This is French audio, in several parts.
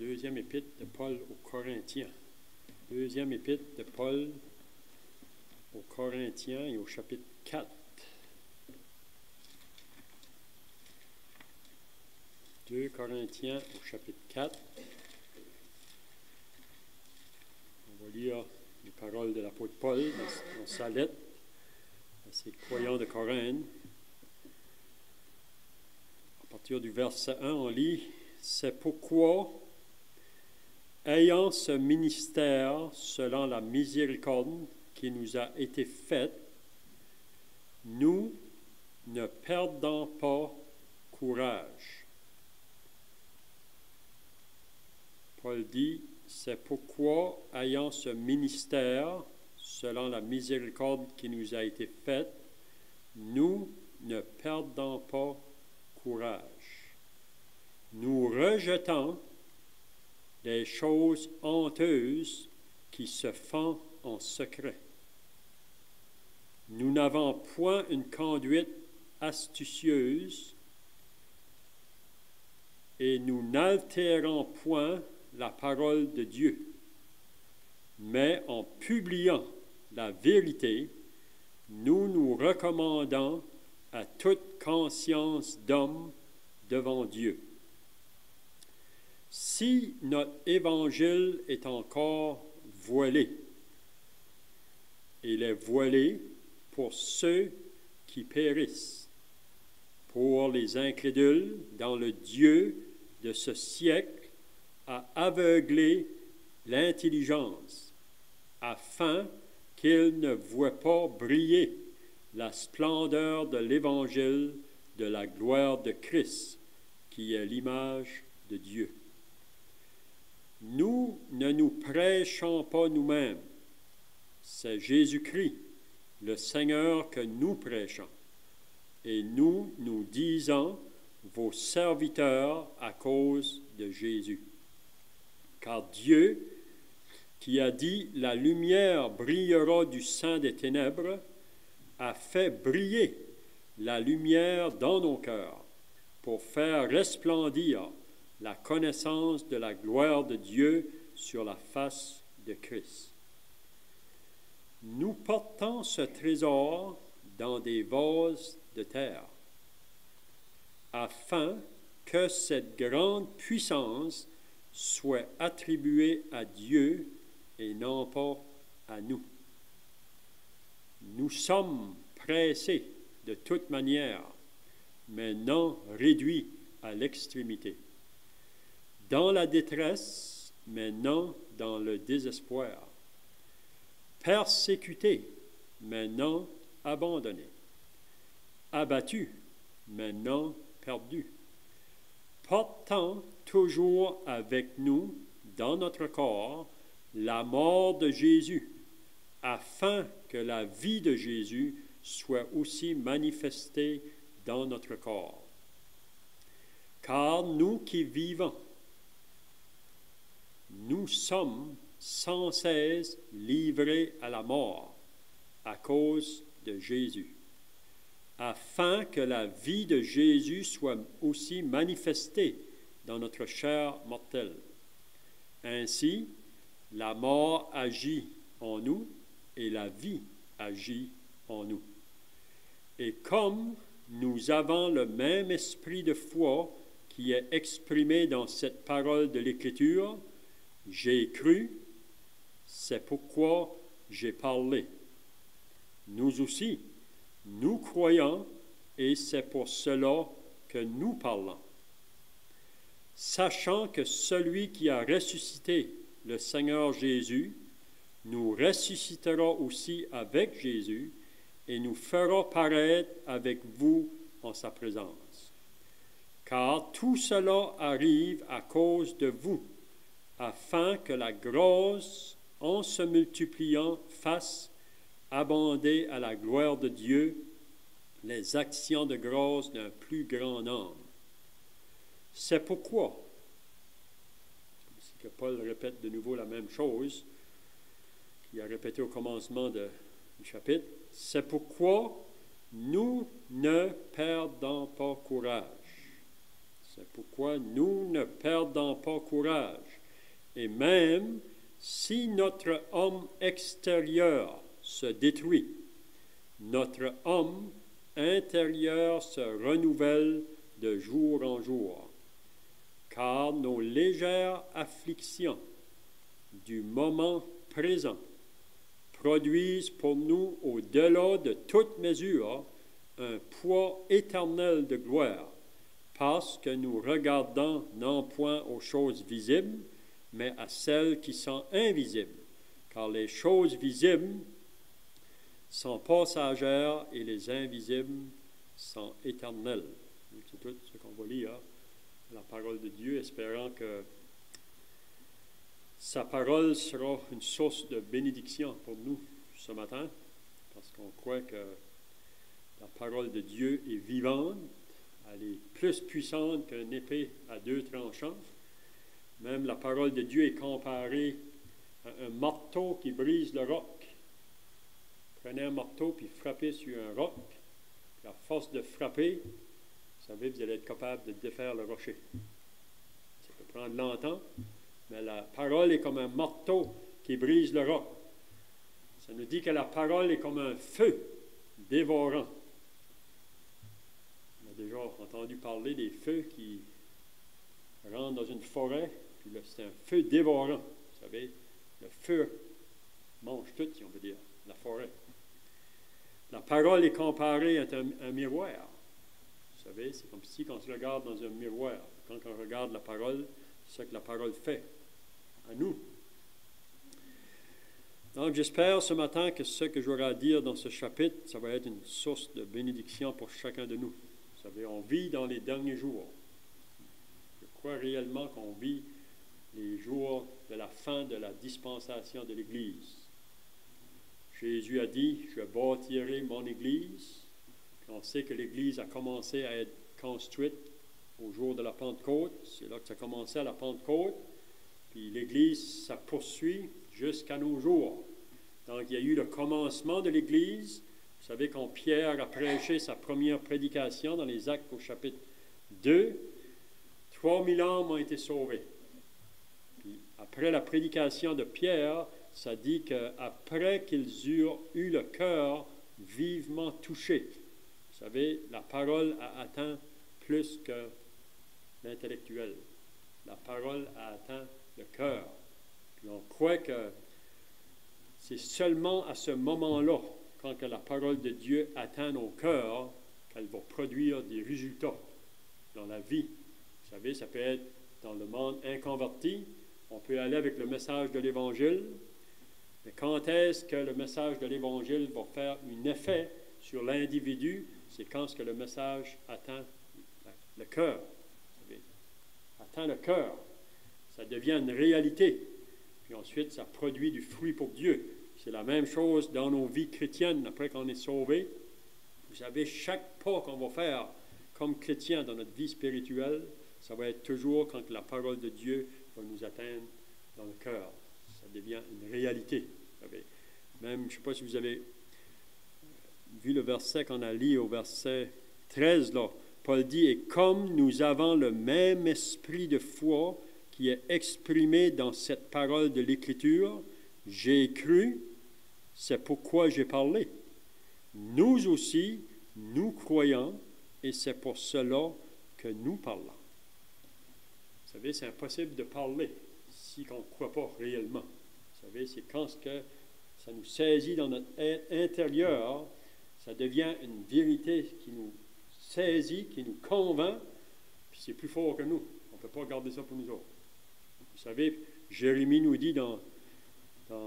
deuxième épître de Paul aux Corinthiens. Deuxième épître de Paul aux Corinthiens et au chapitre 4. Deux Corinthiens au chapitre 4. On va lire les paroles de l'apôtre Paul dans sa lettre à ses croyants de Corinthe. À partir du verset 1, on lit « C'est pourquoi, ayant ce ministère selon la miséricorde qui nous a été faite, nous ne perdons pas courage. » Paul dit « C'est pourquoi, ayant ce ministère selon la miséricorde qui nous a été faite, nous ne perdons pas courage. Nous rejetons les choses honteuses qui se font en secret. Nous n'avons point une conduite astucieuse et nous n'altérons point la parole de Dieu, mais en publiant la vérité, nous nous recommandons à toute conscience d'homme devant Dieu. Si notre évangile est encore voilé, il est voilé pour ceux qui périssent, pour les incrédules dont le Dieu de ce siècle a aveuglé l'intelligence, afin qu'ils ne voient pas briller la splendeur de l'évangile de la gloire de Christ, qui est l'image de Dieu. Nous ne nous prêchons pas nous-mêmes, c'est Jésus-Christ, le Seigneur, que nous prêchons. Et nous disons vos serviteurs à cause de Jésus. Car Dieu, qui a dit « La lumière brillera du sein des ténèbres », a fait briller la lumière dans nos cœurs pour faire resplendir la connaissance de la gloire de Dieu sur la face de Christ. Nous portons ce trésor dans des vases de terre, afin que cette grande puissance soit attribuée à Dieu et non pas à nous. Nous sommes pressés de toute manière, mais non réduits à l'extrémité. Dans la détresse, mais non dans le désespoir. Persécutés, mais non abandonnés. Abattus, mais non perdus. Portant toujours avec nous, dans notre corps, la mort de Jésus, afin que la vie de Jésus soit aussi manifestée dans notre corps. Car nous qui vivons, nous sommes sans cesse livrés à la mort à cause de Jésus, afin que la vie de Jésus soit aussi manifestée dans notre chair mortelle. Ainsi, la mort agit en nous et la vie agit en nous. Et comme nous avons le même esprit de foi qui est exprimé dans cette parole de l'Écriture, j'ai cru, c'est pourquoi j'ai parlé. Nous aussi, nous croyons et c'est pour cela que nous parlons. Sachant que celui qui a ressuscité le Seigneur Jésus nous ressuscitera aussi avec Jésus et nous fera paraître avec vous en sa présence. Car tout cela arrive à cause de vous, afin que la grâce, en se multipliant, fasse abonder à la gloire de Dieu les actions de grâce d'un plus grand nombre. C'est pourquoi, c'est que Paul répète de nouveau la même chose qu'il a répété au commencement du chapitre, c'est pourquoi nous ne perdons pas courage. C'est pourquoi nous ne perdons pas courage. Et même si notre homme extérieur se détruit, notre homme intérieur se renouvelle de jour en jour, car nos légères afflictions du moment présent produisent pour nous, au-delà de toute mesure, un poids éternel de gloire, parce que nous regardons non point aux choses visibles, mais à celles qui sont invisibles, car les choses visibles sont passagères et les invisibles sont éternelles. C'est tout ce qu'on va lire, la parole de Dieu, espérant que sa parole sera une source de bénédiction pour nous ce matin, parce qu'on croit que la parole de Dieu est vivante, elle est plus puissante qu'une épée à 2 tranchants. Même la parole de Dieu est comparée à un marteau qui brise le roc. Prenez un marteau puis frappez sur un roc, puis à force de frapper, vous savez, vous allez être capable de défaire le rocher. Ça peut prendre longtemps, mais la parole est comme un marteau qui brise le roc. Ça nous dit que la parole est comme un feu dévorant. On a déjà entendu parler des feux qui rentrent dans une forêt, puis là, c'est un feu dévorant. Vous savez, le feu mange tout, si on veut dire, la forêt. La parole est comparée à un miroir. Vous savez, c'est comme si quand on se regarde dans un miroir, quand on regarde la parole, c'est ce que la parole fait à nous. Donc, j'espère ce matin que ce que j'aurai à dire dans ce chapitre, ça va être une source de bénédiction pour chacun de nous. Vous savez, on vit dans les derniers jours. Je crois réellement qu'on vit les jours de la fin de la dispensation de l'Église. Jésus a dit, je bâtirai mon Église. Puis on sait que l'Église a commencé à être construite au jour de la Pentecôte. C'est là que ça a commencé à la Pentecôte. Puis l'Église, ça poursuit jusqu'à nos jours. Donc, il y a eu le commencement de l'Église. Vous savez, quand Pierre a prêché sa première prédication dans les Actes au chapitre 2, 3000 âmes ont été sauvées. Puis, après la prédication de Pierre, ça dit qu'après qu'ils eurent eu le cœur vivement touché, vous savez, la parole a atteint plus que l'intellectuel. La parole a atteint le cœur. Puis on croit que c'est seulement à ce moment-là, quand que la parole de Dieu atteint nos cœurs, qu'elle va produire des résultats dans la vie. Vous savez, ça peut être dans le monde inconverti. On peut aller avec le message de l'Évangile. Mais quand est-ce que le message de l'Évangile va faire un effet sur l'individu? C'est quand ce que le message atteint le cœur. Vous savez, atteint le cœur. Ça devient une réalité. Puis ensuite, ça produit du fruit pour Dieu. C'est la même chose dans nos vies chrétiennes après qu'on est sauvé. Vous savez, chaque pas qu'on va faire comme chrétien dans notre vie spirituelle, ça va être toujours quand la parole de Dieu va nous atteindre dans le cœur. Ça devient une réalité. Vous savez. Même, je ne sais pas si vous avez vu le verset qu'on a lu au verset 13, là. Paul dit, « Et comme nous avons le même esprit de foi qui est exprimé dans cette parole de l'Écriture, j'ai cru, c'est pourquoi j'ai parlé. Nous aussi, nous croyons, et c'est pour cela que nous parlons. » Vous savez, c'est impossible de parler si on ne croit pas réellement. Vous savez, c'est quand que ça nous saisit dans notre intérieur, ça devient une vérité qui nous saisit, qui nous convainc, puis c'est plus fort que nous. On ne peut pas garder ça pour nous autres. Vous savez, Jérémie nous dit dans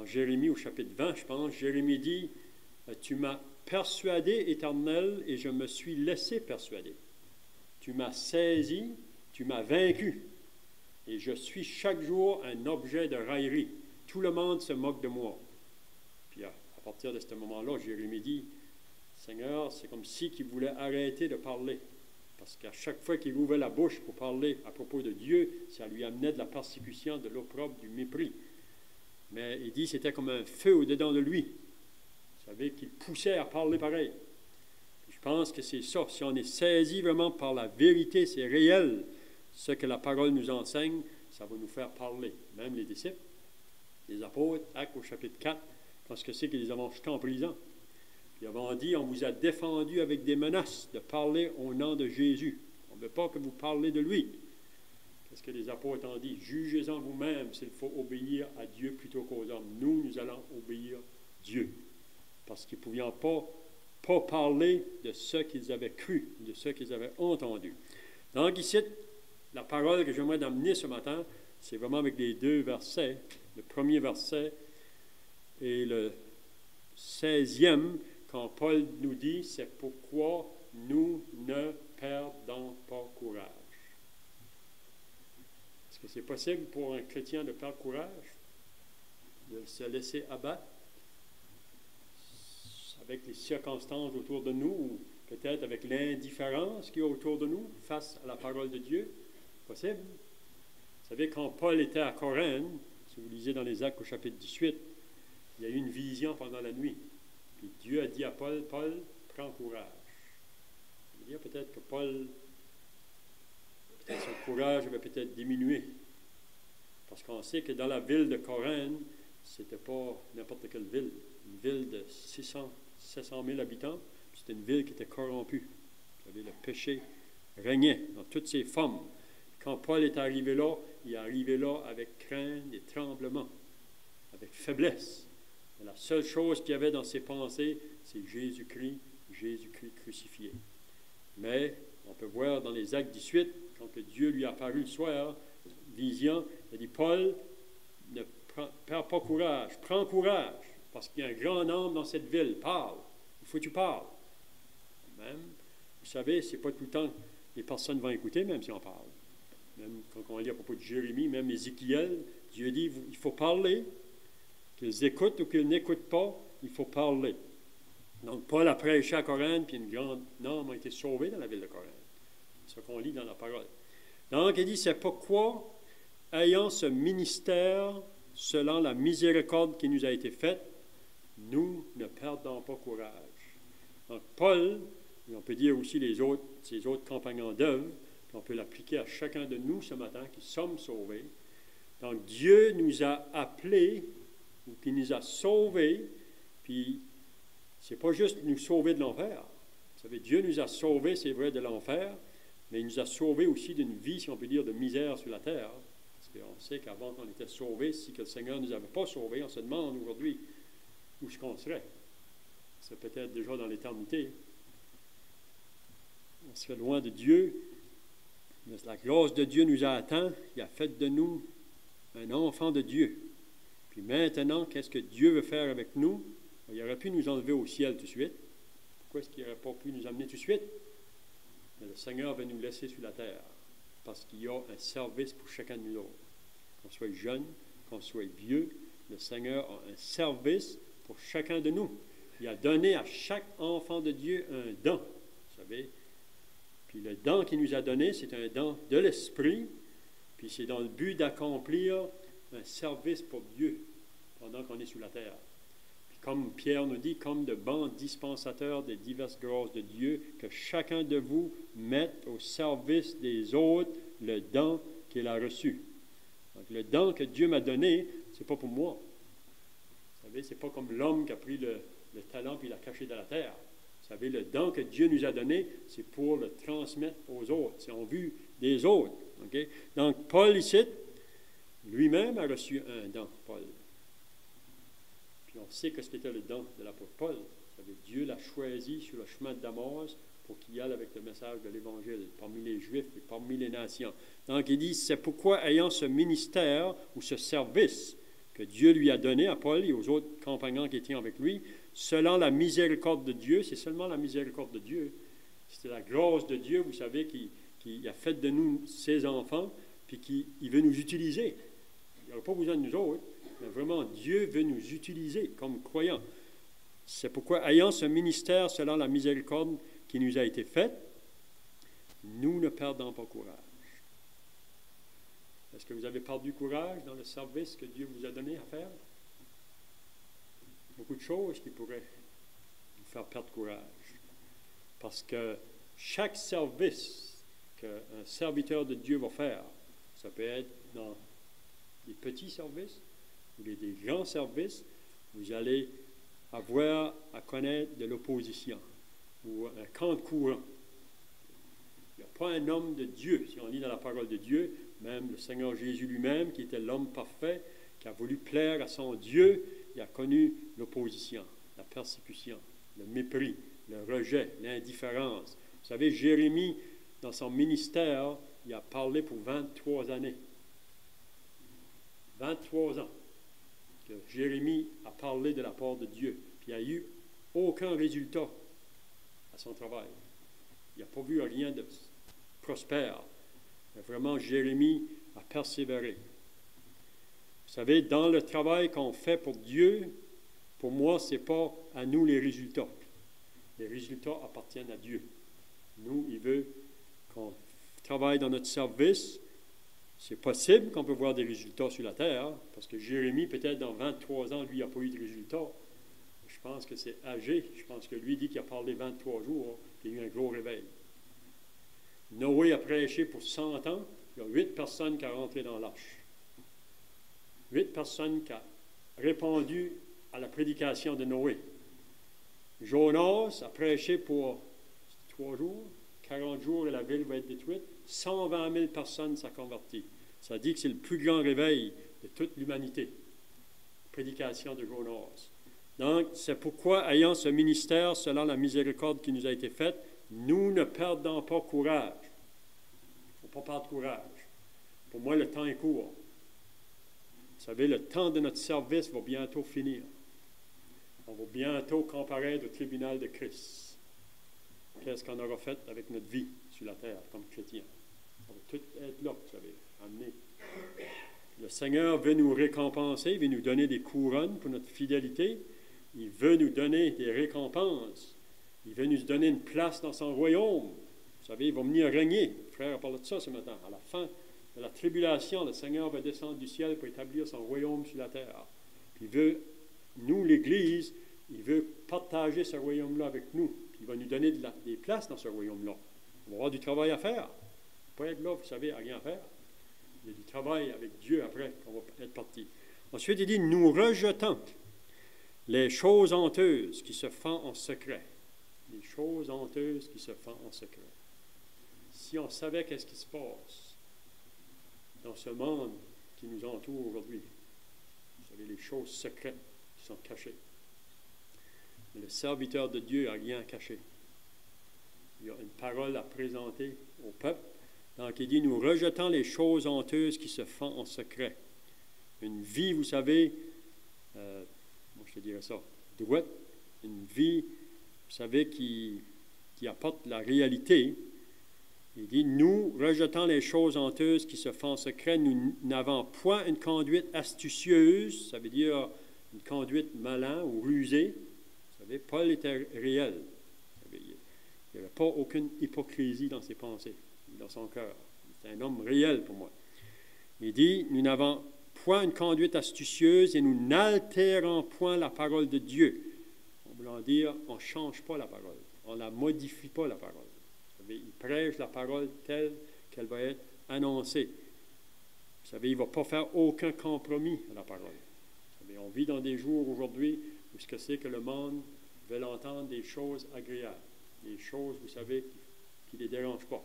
Jérémie au chapitre 20, je pense, Jérémie dit, « Tu m'as persuadé, Éternel, et je me suis laissé persuader. Tu m'as saisi, tu m'as vaincu, et je suis chaque jour un objet de raillerie. Tout le monde se moque de moi. » Puis à partir de ce moment-là, Jérémie dit, « Seigneur, c'est comme si qu'il voulait arrêter de parler. » Parce qu'à chaque fois qu'il ouvrait la bouche pour parler à propos de Dieu, ça lui amenait de la persécution, de l'opprobre, du mépris. Mais il dit que c'était comme un feu au-dedans de lui. Vous savez, qu'il poussait à parler pareil. Puis je pense que c'est ça. Si on est saisi vraiment par la vérité, c'est réel, ce que la parole nous enseigne, ça va nous faire parler. Même les disciples, les apôtres, Actes au chapitre 4, quand ce que c'est qu'ils les avaient jetés en prison. Puis ils avaient dit, on vous a défendu avec des menaces de parler au nom de Jésus. On ne veut pas que vous parlez de lui. Qu'est-ce que les apôtres ont dit? Jugez-en vous-même s'il faut obéir à Dieu plutôt qu'aux hommes. Nous allons obéir Dieu. Parce qu'ils ne pouvaient pas parler de ce qu'ils avaient cru, de ce qu'ils avaient entendu. Donc ici, la parole que j'aimerais d'amener ce matin, c'est vraiment avec les deux versets. Le premier verset et le 16e, quand Paul nous dit, c'est pourquoi nous ne perdons pas courage. Est-ce que c'est possible pour un chrétien de perdre courage, de se laisser abattre avec les circonstances autour de nous, ou peut-être avec l'indifférence qu'il y a autour de nous face à la parole de Dieu? Possible. Vous savez, quand Paul était à Corinthe, si vous lisez dans les Actes au chapitre 18, il y a eu une vision pendant la nuit. Puis Dieu a dit à Paul, Paul, prends courage. Ça veut dire peut-être que Paul, peut-être son courage avait peut-être diminué. Parce qu'on sait que dans la ville de Corinthe, c'était pas n'importe quelle ville. Une ville de 700 000 habitants, c'était une ville qui était corrompue. Vous savez, le péché régnait dans toutes ses formes. Quand Paul est arrivé là, il est arrivé là avec crainte et tremblement, avec faiblesse. Et la seule chose qu'il y avait dans ses pensées, c'est Jésus-Christ crucifié. Mais on peut voir dans les Actes 18, quand que Dieu lui a apparu le soir, vision, il a dit, Paul, ne perds pas courage, prends courage, parce qu'il y a un grand nombre dans cette ville, parle, il faut que tu parles. Même, vous savez, c'est pas tout le temps les personnes vont écouter, même si on parle. Même quand on lit à propos de Jérémie, même Ézéchiel, Dieu dit, il faut parler, qu'ils écoutent ou qu'ils n'écoutent pas, il faut parler. Donc, Paul a prêché à Corinthe, puis une grande nombre a été sauvé dans la ville de Corinthe. C'est ce qu'on lit dans la parole. Donc, il dit, c'est pourquoi, ayant ce ministère, selon la miséricorde qui nous a été faite, nous ne perdons pas courage. Donc, Paul, et on peut dire aussi ses autres compagnons d'œuvre, on peut l'appliquer à chacun de nous ce matin qui sommes sauvés. Donc, Dieu nous a appelés, ou qui nous a sauvés, puis c'est pas juste nous sauver de l'enfer. Vous savez, Dieu nous a sauvés, c'est vrai, de l'enfer, mais il nous a sauvés aussi d'une vie, si on peut dire, de misère sur la terre. Parce qu'on sait qu'avant qu'on était sauvés, si que le Seigneur ne nous avait pas sauvés, on se demande aujourd'hui où est-ce qu'on serait. C'est peut-être déjà dans l'éternité. On serait loin de Dieu. Mais la grâce de Dieu nous a atteints. Il a fait de nous un enfant de Dieu. Puis maintenant, qu'est-ce que Dieu veut faire avec nous? Il aurait pu nous enlever au ciel tout de suite. Pourquoi est-ce qu'il n'aurait pas pu nous amener tout de suite? Mais le Seigneur va nous laisser sur la terre. Parce qu'il y a un service pour chacun de nous autres. Qu'on soit jeune, qu'on soit vieux, le Seigneur a un service pour chacun de nous. Il a donné à chaque enfant de Dieu un don. Vous savez? Puis le don qu'il nous a donné, c'est un don de l'Esprit, puis c'est dans le but d'accomplir un service pour Dieu pendant qu'on est sous la terre. Puis comme Pierre nous dit, comme de bons dispensateurs des diverses grâces de Dieu, que chacun de vous mette au service des autres le don qu'il a reçu. Donc le don que Dieu m'a donné, c'est pas pour moi. Vous savez, c'est pas comme l'homme qui a pris le talent puis l'a caché dans la terre. Vous savez, le don que Dieu nous a donné, c'est pour le transmettre aux autres. C'est en vue des autres. Okay? Donc, Paul ici, lui-même a reçu un don, Paul. Puis on sait que ce qu'était le don de l'apôtre Paul. Vous savez, Dieu l'a choisi sur le chemin de Damas pour qu'il y aille avec le message de l'Évangile parmi les Juifs et parmi les nations. Donc, il dit, c'est pourquoi, ayant ce ministère ou ce service que Dieu lui a donné à Paul et aux autres compagnons qui étaient avec lui, selon la miséricorde de Dieu, c'est seulement la miséricorde de Dieu. C'est la grâce de Dieu, vous savez, qui a fait de nous ses enfants, puis qu'il veut nous utiliser. Il n'a pas besoin de nous autres, mais vraiment, Dieu veut nous utiliser comme croyants. C'est pourquoi, ayant ce ministère selon la miséricorde qui nous a été faite, nous ne perdons pas courage. Est-ce que vous avez perdu courage dans le service que Dieu vous a donné à faire? Beaucoup de choses qui pourraient vous faire perdre courage. Parce que chaque service qu'un serviteur de Dieu va faire, Ça peut être dans des petits services ou des grands services. Vous allez avoir à connaître de l'opposition ou un camp de courant. Il n'y a pas un homme de Dieu, si on lit dans la parole de Dieu, même le Seigneur Jésus lui-même, qui était l'homme parfait, qui a voulu plaire à son Dieu, il a connu l'opposition, la persécution, le mépris, le rejet, l'indifférence. Vous savez, Jérémie, dans son ministère, il a parlé pour 23 années. 23 ans que Jérémie a parlé de la part de Dieu. Puis il n'y a eu aucun résultat à son travail. Il n'a pas vu rien de prospère. Mais vraiment, Jérémie a persévéré. Vous savez, dans le travail qu'on fait pour Dieu, pour moi, ce n'est pas à nous les résultats. Les résultats appartiennent à Dieu. Nous, il veut qu'on travaille dans notre service. C'est possible qu'on peut voir des résultats sur la terre, parce que Jérémie, peut-être dans 23 ans, lui, n'a pas eu de résultats. Je pense que c'est âgé. Je pense que lui dit qu'il a parlé 23 jours, qu'il y a eu un gros réveil. Noé a prêché pour 100 ans. Il y a 8 personnes qui sont rentrées dans l'arche. 8 personnes qui ont répondu à la prédication de Noé. Jonas a prêché pour 3 jours, 40 jours et la ville va être détruite. 120 000 personnes sont converties. Ça dit que c'est le plus grand réveil de toute l'humanité. Prédication de Jonas. Donc, c'est pourquoi, ayant ce ministère, selon la miséricorde qui nous a été faite, nous ne perdons pas courage. Il ne faut pas perdre courage. Pour moi, le temps est court. Vous savez, le temps de notre service va bientôt finir. On va bientôt comparaître au tribunal de Christ. Qu'est-ce qu'on aura fait avec notre vie sur la terre comme chrétiens? On va tout être là, vous savez, amené. Le Seigneur veut nous récompenser, il veut nous donner des couronnes pour notre fidélité. Il veut nous donner des récompenses. Il veut nous donner une place dans son royaume. Vous savez, il va venir régner. Le frère a parlé de ça ce matin. À la fin de la tribulation, le Seigneur va descendre du ciel pour établir son royaume sur la terre. Puis il veut, nous, l'Église, il veut partager ce royaume-là avec nous. Puis il va nous donner des places dans ce royaume-là. On va avoir du travail à faire. On ne va pas être là, vous savez, à rien faire. Il y a du travail avec Dieu après qu'on va être parti. Ensuite, il dit, nous rejetons les choses honteuses qui se font en secret. Les choses honteuses qui se font en secret. Si on savait qu'est-ce qui se passe dans ce monde qui nous entoure aujourd'hui, vous savez, les choses secrètes qui sont cachées. Mais le serviteur de Dieu n'a rien à cacher. Il y a une parole à présenter au peuple. Donc, il dit, nous rejetons les choses honteuses qui se font en secret. Une vie, vous savez, moi je te dirais ça, droite, une vie, vous savez, qui apporte la réalité. Il dit, nous rejetons les choses honteuses qui se font en secret, nous n'avons point une conduite astucieuse, ça veut dire une conduite malin ou rusée. Vous savez, Paul était réel. Il n'y avait pas aucune hypocrisie dans ses pensées, dans son cœur. C'est un homme réel pour moi. Il dit, nous n'avons point une conduite astucieuse et nous n'altérons point la parole de Dieu. En voulant dire, on ne change pas la parole, on ne la modifie pas la parole. Vous savez, il prêche la parole telle qu'elle va être annoncée. Vous savez, il ne va pas faire aucun compromis à la parole. Vous savez, on vit dans des jours aujourd'hui où ce que c'est que le monde veut entendre des choses agréables, des choses, vous savez, qui ne les dérangent pas.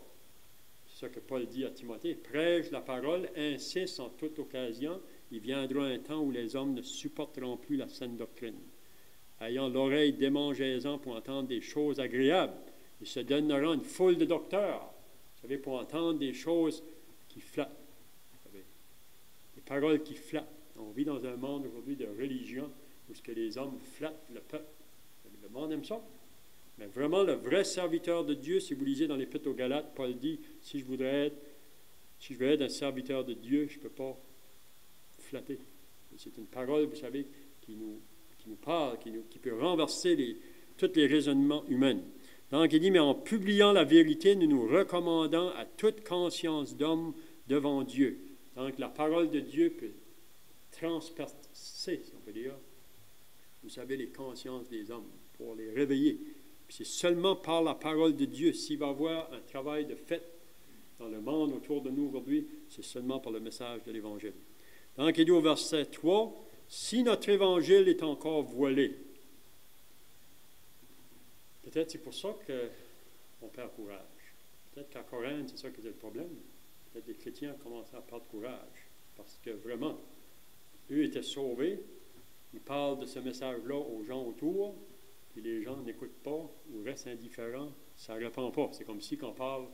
C'est ça que Paul dit à Timothée. Prêche la parole, insiste en toute occasion. Il viendra un temps où les hommes ne supporteront plus la saine doctrine. Ayant l'oreille démangeaisant pour entendre des choses agréables, ils se donneront une foule de docteurs, vous savez, pour entendre des choses qui flattent. Vous savez, des paroles qui flattent. On vit dans un monde aujourd'hui de religion où ce que les hommes flattent le peuple. Le monde aime ça. Mais vraiment, le vrai serviteur de Dieu, si vous lisez dans l'Épître aux Galates, Paul dit, si je veux être un serviteur de Dieu, je ne peux pas flatter. C'est une parole, vous savez, qui nous parle, qui peut renverser tous les raisonnements humains. Donc, il dit, mais en publiant la vérité, nous nous recommandons à toute conscience d'homme devant Dieu. Donc, la parole de Dieu peut transpercer, si on peut dire, vous savez, les consciences des hommes, pour les réveiller. Puis c'est seulement par la parole de Dieu, s'il va y avoir un travail de fait dans le monde autour de nous aujourd'hui, c'est seulement par le message de l'Évangile. Donc, il dit au verset 3, « Si notre Évangile est encore voilé, peut-être c'est pour ça qu'on perd courage. Peut-être qu'à Corinthe, c'est ça qui était le problème. Peut-être les chrétiens commençaient à perdre courage. Parce que vraiment, eux étaient sauvés. Ils parlent de ce message-là aux gens autour, puis les gens n'écoutent pas ou restent indifférents. Ça ne répond pas. C'est comme si on parle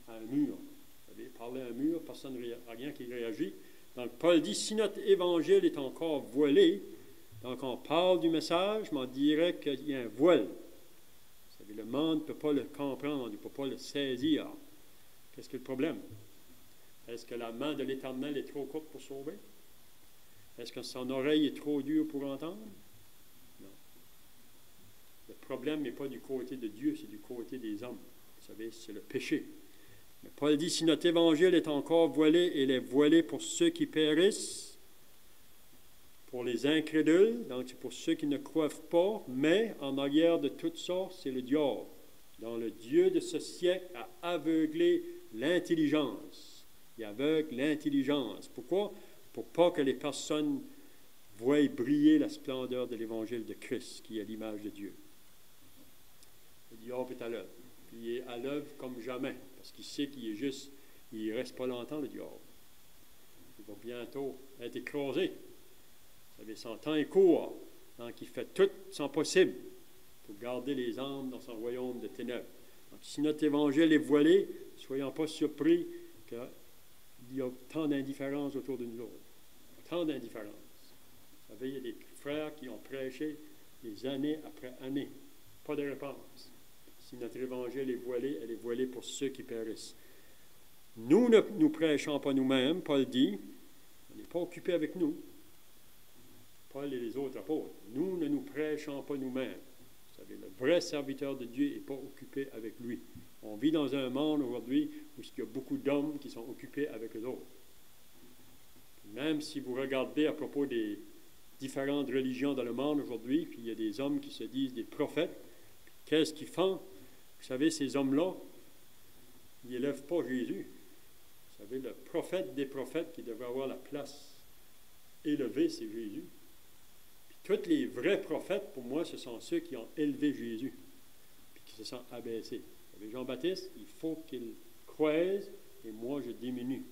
à un mur. Vous savez, parler à un mur, personne n'a rien qui réagit. Donc, Paul dit, si notre évangile est encore voilé, donc on parle du message, mais on dirait qu'il y a un voile. Vous savez, le monde ne peut pas le comprendre, il ne peut pas le saisir. Qu'est-ce que le problème? Est-ce que la main de l'Éternel est trop courte pour sauver? Est-ce que son oreille est trop dure pour entendre? Non. Le problème n'est pas du côté de Dieu, c'est du côté des hommes. Vous savez, c'est le péché. Mais Paul dit, si notre évangile est encore voilé, il est voilé pour ceux qui périssent, pour les incrédules, donc c'est pour ceux qui ne croient pas, mais en arrière de tout ça, c'est le diable, dont le Dieu de ce siècle a aveuglé l'intelligence. Il aveugle l'intelligence. Pourquoi? Pour pas que les personnes voient briller la splendeur de l'évangile de Christ, qui est l'image de Dieu. Le diable est à l'œuvre. Il est à l'œuvre comme jamais, parce qu'il sait qu'il est juste, il ne reste pas longtemps, le diable. Il va bientôt être écrasé. Vous savez, son temps est court, donc il fait tout son possible pour garder les âmes dans son royaume de ténèbres. Donc, si notre évangile est voilé, ne soyons pas surpris qu'il y a tant d'indifférence autour de nous autres. Tant d'indifférence. Vous savez, il y a des frères qui ont prêché des années après années. Pas de réponse. Si notre évangile est voilé, elle est voilée pour ceux qui périssent. Nous ne nous prêchons pas nous-mêmes, Paul dit. On n'est pas occupé avec nous. Paul et les autres apôtres. Nous ne nous prêchons pas nous-mêmes. Vous savez, le vrai serviteur de Dieu n'est pas occupé avec lui. On vit dans un monde aujourd'hui où il y a beaucoup d'hommes qui sont occupés avec les autres. Même si vous regardez à propos des différentes religions dans le monde aujourd'hui, puis il y a des hommes qui se disent des prophètes, qu'est-ce qu'ils font? Vous savez, ces hommes-là, ils n'élèvent pas Jésus. Vous savez, le prophète des prophètes qui devrait avoir la place élevée, c'est Jésus. Puis tous les vrais prophètes, pour moi, ce sont ceux qui ont élevé Jésus, puis qui se sont abaissés. Vous savez, Jean-Baptiste, il faut qu'il croise et moi je diminue.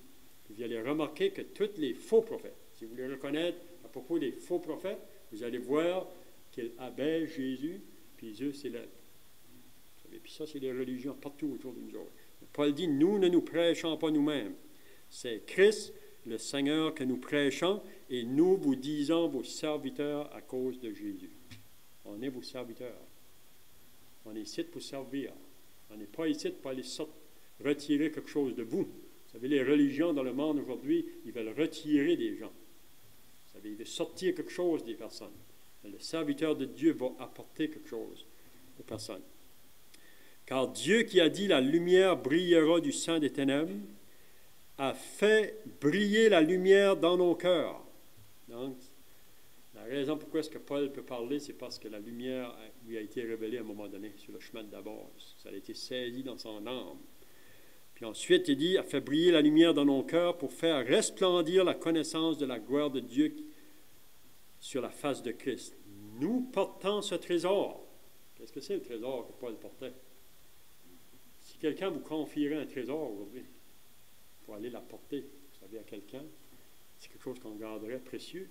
Puis vous allez remarquer que tous les faux prophètes, si vous voulez reconnaître à propos des faux prophètes, vous allez voir qu'ils abaissent Jésus, puis eux s'élèvent. Et puis ça, c'est les religions partout autour de nous autres. Paul dit, nous ne nous prêchons pas nous-mêmes. C'est Christ, le Seigneur, que nous prêchons, et nous vous disons vos serviteurs à cause de Jésus. On est vos serviteurs. On est ici pour servir. On n'est pas ici pour aller retirer quelque chose de vous. Vous savez, les religions dans le monde aujourd'hui, ils veulent retirer des gens. Vous savez, ils veulent sortir quelque chose des personnes. Le serviteur de Dieu va apporter quelque chose aux personnes. Car Dieu qui a dit « La lumière brillera du sein des ténèbres » a fait briller la lumière dans nos cœurs. Donc, la raison pourquoi est-ce que Paul peut parler, c'est parce que la lumière lui a été révélée à un moment donné sur le chemin de Damas. Ça a été saisi dans son âme. Puis ensuite, il dit « a fait briller la lumière dans nos cœurs pour faire resplendir la connaissance de la gloire de Dieu sur la face de Christ. » Nous portons ce trésor. Qu'est-ce que c'est le trésor que Paul portait? Si quelqu'un vous confierait un trésor aujourd'hui, pour aller l'apporter, vous savez, à quelqu'un, c'est quelque chose qu'on garderait précieux.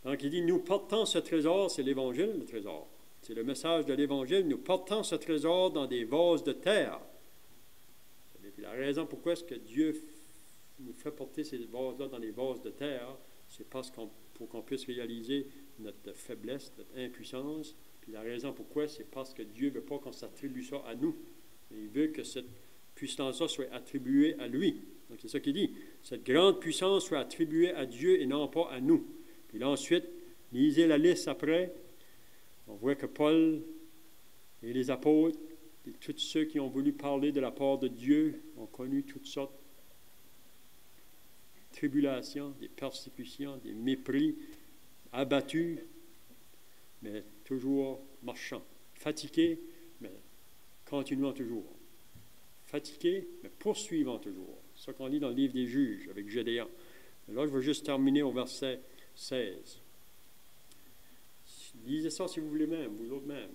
Donc, il dit, nous portons ce trésor, c'est l'Évangile, le trésor. C'est le message de l'Évangile. Nous portons ce trésor dans des vases de terre. Et puis, la raison pourquoi est-ce que Dieu nous fait porter ces vases-là dans les vases de terre, c'est parce pour qu'on puisse réaliser notre faiblesse, notre impuissance. Puis la raison pourquoi, c'est parce que Dieu ne veut pas qu'on s'attribue ça à nous. Il veut que cette puissance-là soit attribuée à lui. Donc, c'est ça qu'il dit. Cette grande puissance soit attribuée à Dieu et non pas à nous. Puis là, ensuite, lisez la liste après. On voit que Paul et les apôtres et tous ceux qui ont voulu parler de la part de Dieu ont connu toutes sortes de tribulations, des persécutions, des mépris, abattus, mais toujours marchant. Fatigués, mais continuant toujours. fatigués, mais poursuivant toujours. C'est ça qu'on lit dans le livre des Juges avec Gédéon. Et là, je vais juste terminer au verset 16. Lisez ça si vous voulez même, vous autres même.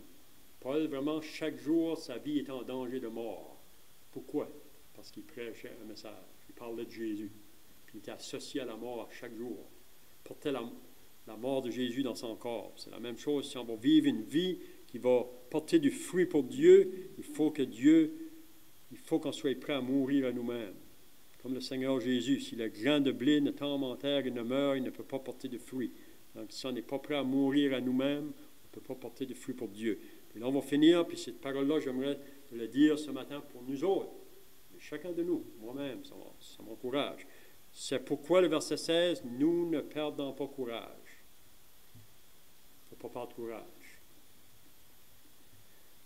Paul, vraiment, chaque jour, sa vie est en danger de mort. Pourquoi? Parce qu'il prêchait un message. Il parlait de Jésus. Puis il était associé à la mort chaque jour. Il portait la mort de Jésus dans son corps. C'est la même chose si on va vivre une vie qui va porter du fruit pour Dieu. Il faut qu'on soit prêt à mourir à nous-mêmes. Comme le Seigneur Jésus, si le grain de blé ne tombe en terre et ne meurt, il ne peut pas porter de fruit. Donc si on n'est pas prêt à mourir à nous-mêmes, on ne peut pas porter de fruit pour Dieu. Et là, on va finir, puis cette parole-là, j'aimerais te le dire ce matin pour nous autres. Et chacun de nous, moi-même, ça m'encourage. C'est pourquoi le verset 16, nous ne perdons pas courage. Il ne faut pas perdre courage.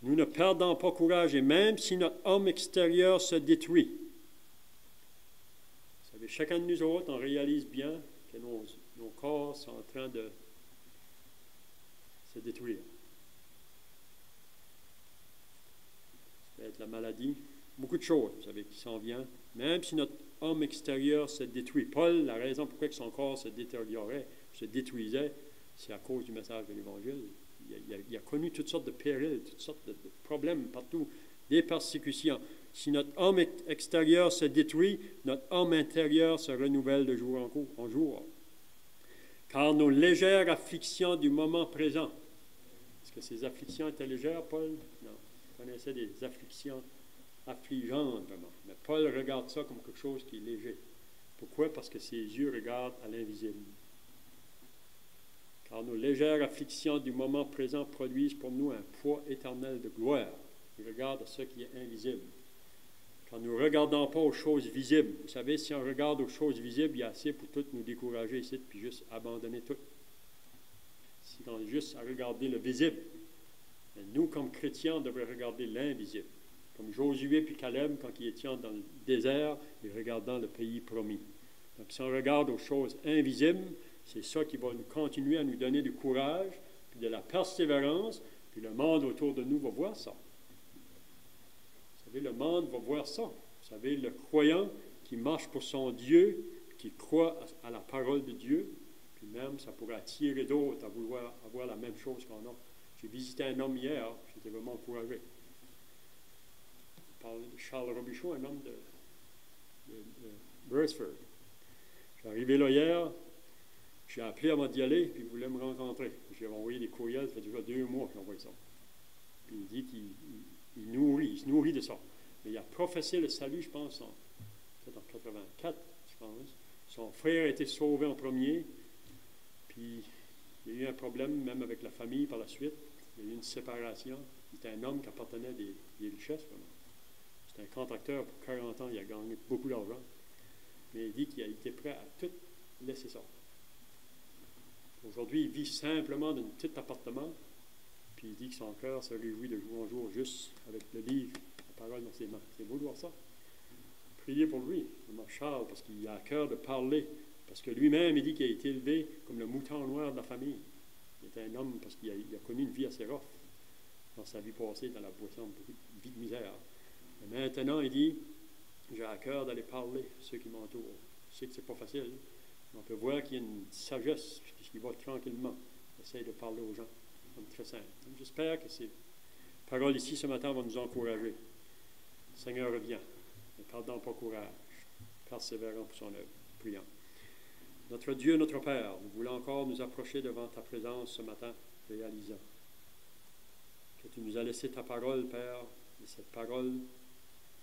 Nous ne perdons pas courage, et même si notre homme extérieur se détruit. Vous savez, chacun de nous autres, on réalise bien que nos corps sont en train de se détruire. Ça peut être la maladie, beaucoup de choses, vous savez, qui s'en viennent. Même si notre homme extérieur se détruit. Paul, la raison pourquoi son corps se détériorait, se détruisait, c'est à cause du message de l'Évangile. Il a connu toutes sortes de périls, toutes sortes de problèmes partout, des persécutions. Si notre homme extérieur se détruit, notre homme intérieur se renouvelle de jour en jour. Car nos légères afflictions du moment présent, est-ce que ces afflictions étaient légères, Paul? Non. Il connaissait des afflictions affligeantes, vraiment. Mais Paul regarde ça comme quelque chose qui est léger. Pourquoi? Parce que ses yeux regardent à l'invisible. Car nos légères afflictions du moment présent produisent pour nous un poids éternel de gloire. Il regarde à ce qui est invisible. Quand nous ne regardons pas aux choses visibles, vous savez, si on regarde aux choses visibles, il y a assez pour tout nous décourager ici, puis juste abandonner tout. Si on est juste à regarder le visible, mais nous, comme chrétiens, on devrait regarder l'invisible. Comme Josué puis Caleb, quand ils étaient dans le désert, ils regardant le pays promis. Donc, si on regarde aux choses invisibles, c'est ça qui va nous continuer à nous donner du courage, puis de la persévérance, puis le monde autour de nous va voir ça. Vous savez, le monde va voir ça. Vous savez, le croyant qui marche pour son Dieu, qui croit à la parole de Dieu, puis même, ça pourrait attirer d'autres à vouloir avoir la même chose qu'on a. J'ai visité un homme hier, j'étais vraiment encouragé. Je parlais de Charles Robichaud, un homme de Beresford. Je suis arrivé là hier, j'ai appelé avant d'y aller, puis il voulait me rencontrer. J'ai envoyé des courriels, ça fait déjà 2 mois que j'ai envoyé ça. Puis il dit qu'il se nourrit de ça. Mais il a professé le salut, je pense, peut-être en 84, je pense. Son frère a été sauvé en premier, puis il y a eu un problème même avec la famille par la suite. Il y a eu une séparation. Il était un homme qui appartenait à des richesses, vraiment. C'était un contracteur pour 40 ans, il a gagné beaucoup d'argent. Mais il dit qu'il a été prêt à tout laisser ça. Aujourd'hui, il vit simplement dans un petit appartement, puis il dit que son cœur se réjouit de jour en jour juste avec le livre, la parole dans ses mains. C'est beau de voir ça. Priez pour lui, Charles, parce qu'il a à cœur de parler, parce que lui-même, il dit qu'il a été élevé comme le mouton noir de la famille. Il était un homme parce qu'il a connu une vie assez rough dans sa vie passée, dans la boisson, beaucoup de vie de misère. Mais maintenant, il dit, j'ai à cœur d'aller parler à ceux qui m'entourent. Je sais que ce n'est pas facile. On peut voir qu'il y a une sagesse, puisqu'il va tranquillement. Il essaie de parler aux gens, comme très simple. Donc, j'espère que ces paroles ici ce matin vont nous encourager. Le Seigneur revient. Ne perdons pas courage. Persévérons pour son œuvre. Prions. Notre Dieu, notre Père, nous voulons encore nous approcher devant ta présence ce matin, réalisant que tu nous as laissé ta parole, Père, et cette parole,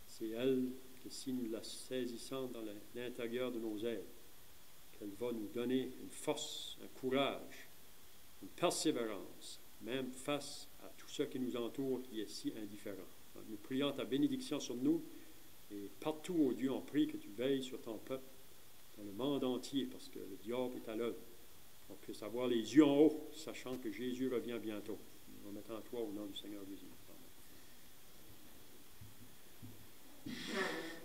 c'est elle que si nous la saisissons dans l'intérieur de nos êtres, qu'elle va nous donner une force, un courage, une persévérance, même face à tout ce qui nous entoure qui est si indifférent. Donc, nous prions ta bénédiction sur nous et partout, ô Dieu, on prie que tu veilles sur ton peuple dans le monde entier parce que le diable est à l'œuvre. On puisse avoir les yeux en haut, sachant que Jésus revient bientôt. Nous remettons à toi au nom du Seigneur Jésus. Amen.